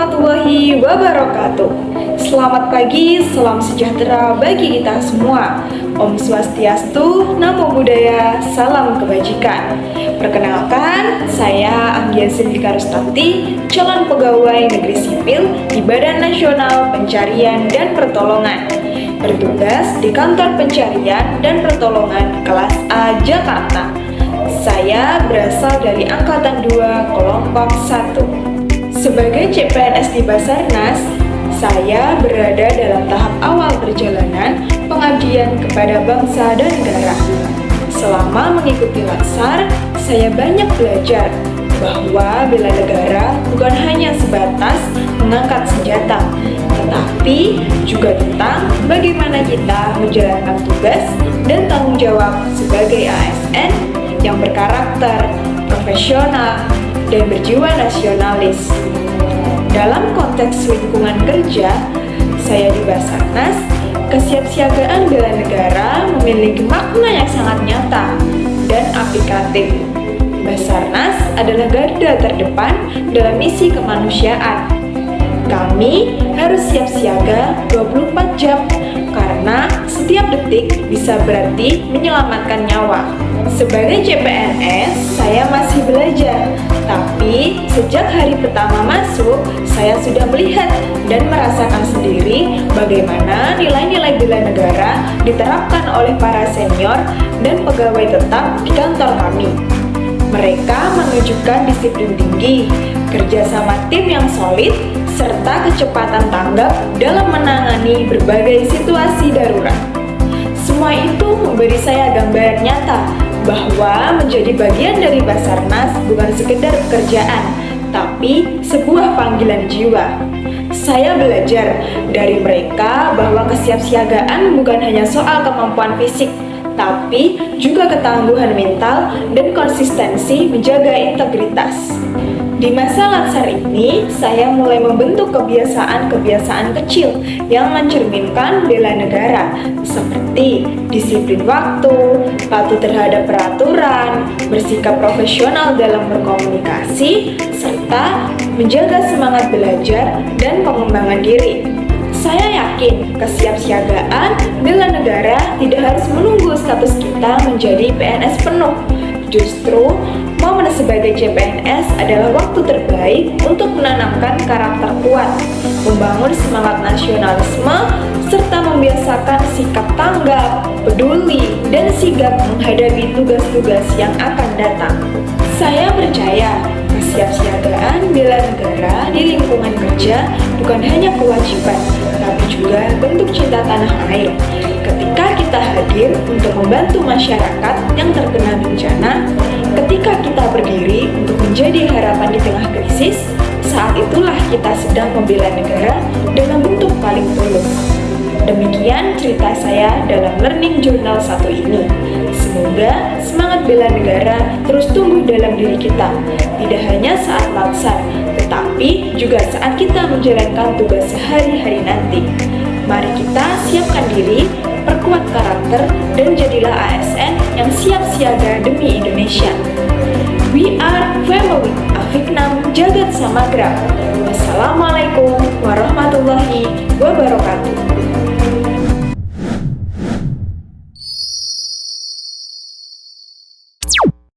warahmatullahi wabarakatuh. Selamat pagi, salam sejahtera bagi kita semua. Om Swastiastu, Namo Buddhaya, salam kebajikan. Perkenalkan, saya Anggia Sindika Rustanti, calon pegawai negeri sipil di Badan Nasional Pencarian dan Pertolongan. Bertugas di Kantor Pencarian dan Pertolongan kelas A Jakarta. Saya berasal dari Angkatan 2 Kelompok 1. Sebagai CPNS di Basarnas, saya berada dalam tahap awal perjalanan pengabdian kepada bangsa dan negara. Selama mengikuti Latsar, saya banyak belajar bahwa bela negara bukan hanya sebatas mengangkat senjata, tetapi juga tentang bagaimana kita menjalankan tugas dan tanggung jawab sebagai ASN yang berkarakter, profesional, dan berjiwa nasionalis. Dalam konteks lingkungan kerja, saya di Basarnas, kesiapsiagaan bela negara memiliki makna yang sangat nyata dan aplikatif. Basarnas adalah garda terdepan dalam misi kemanusiaan. Kami harus siap siaga 24 jam karena setiap detik bisa berarti menyelamatkan nyawa. Sebagai CPNS, saya masih belajar, tapi sejak hari pertama masuk, saya sudah melihat dan merasakan sendiri bagaimana nilai-nilai bela negara diterapkan oleh para senior dan pegawai tetap di kantor kami. Mereka menunjukkan disiplin tinggi, kerjasama tim yang solid, serta kecepatan tanggap dalam menangani berbagai situasi darurat. Semua itu memberi saya gambaran nyata bahwa menjadi bagian dari Basarnas bukan sekedar pekerjaan, tapi sebuah panggilan jiwa. Saya belajar dari mereka bahwa kesiapsiagaan bukan hanya soal kemampuan fisik, tapi juga ketangguhan mental dan konsistensi menjaga integritas. Di masa Latsar ini, saya mulai membentuk kebiasaan-kebiasaan kecil yang mencerminkan bela negara, seperti disiplin waktu, patuh terhadap peraturan, bersikap profesional dalam berkomunikasi, serta menjaga semangat belajar dan pengembangan diri. Saya yakin kesiapsiagaan bela negara tidak harus menunggu status kita menjadi PNS penuh. Justru, momen sebagai CPNS adalah waktu terbaik untuk menanamkan karakter kuat, membangun semangat nasionalisme, serta membiasakan sikap tanggap, peduli, dan sigap menghadapi tugas-tugas yang akan datang. Saya percaya, kesiapsiagaan bela negara di lingkungan kerja bukan hanya kewajiban, tapi juga bentuk cinta tanah air. Ketika kita hadir untuk membantu masyarakat yang terkena bencana, ketika kita berdiri untuk menjadi harapan di tengah krisis, saat itulah kita sedang membela negara dalam bentuk paling tulus. Demikian cerita saya dalam Learning Journal 1 ini. Semoga semangat bela negara terus tumbuh dalam diri kita, tidak hanya saat Latsar, tetapi juga saat kita menjalankan tugas sehari-hari nanti. Mari kita siapkan diri, perkuat karakter, dan jadilah ASN yang siap siaga demi Indonesia. We are family, Afiknam Jagat Samagra. Wassalamualaikum warahmatullahi wabarakatuh.